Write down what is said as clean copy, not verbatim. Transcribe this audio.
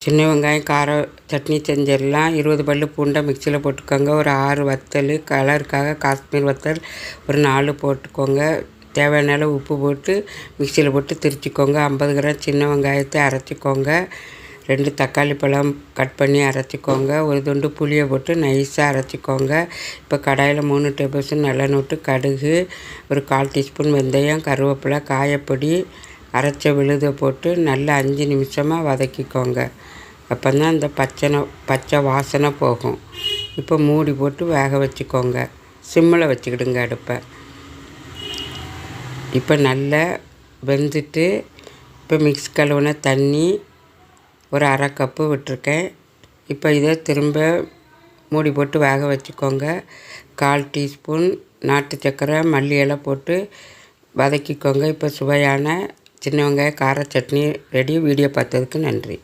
சின்ன வெங்காயம் கார சட்னி செஞ்சிடலாம். 20 பல்லு பூண்டை மிக்சியில் போட்டுக்கோங்க. ஒரு 6 வத்தல், கலருக்காக காஷ்மீர் வத்தல் ஒரு 4 போட்டுக்கோங்க. தேவையான அளவு உப்பு போட்டு மிக்சியில் போட்டு திரிச்சிக்கோங்க. 50 கிராம் சின்ன வெங்காயத்தை அரைச்சிக்கோங்க. 2 தக்காளி பழம் கட் பண்ணி அரைச்சிக்கோங்க. ஒரு துண்டு புளியை போட்டு நைஸாக அரைச்சிக்கோங்க. இப்போ கடாயில் 3 டேபிள் ஸ்பூன் நல்லெண்ணெய் விட்டு கடுகு, ஒரு 1/4 டீஸ்பூன் வெந்தயம், கருவேப்பிலை, காயப்பொடி, அரைச்ச விழுதை போட்டு நல்லா 5 நிமிஷமாக வதக்கிக்கோங்க. அப்போ தான் அந்த பச்சை வாசனை போகும். இப்போ மூடி போட்டு வேக வச்சுக்கோங்க. சிம்மில் வச்சுக்கிடுங்க அடுப்பை. இப்போ நல்லா வெந்துட்டு இப்போ மிக்ஸ் கழுவுன தண்ணி ஒரு 1/2 கப்பு விட்டுருக்கேன். இப்போ இதை திரும்ப மூடி போட்டு வேக வச்சுக்கோங்க. 1/4 டீஸ்பூன் நாட்டு சர்க்கரை, மல்லி இலை போட்டு வதக்கிக்கோங்க. இப்போ சுவையான சின்ன வெங்காய கார சட்னி ரெடி. வீடியோ பார்த்ததுக்கு நன்றி.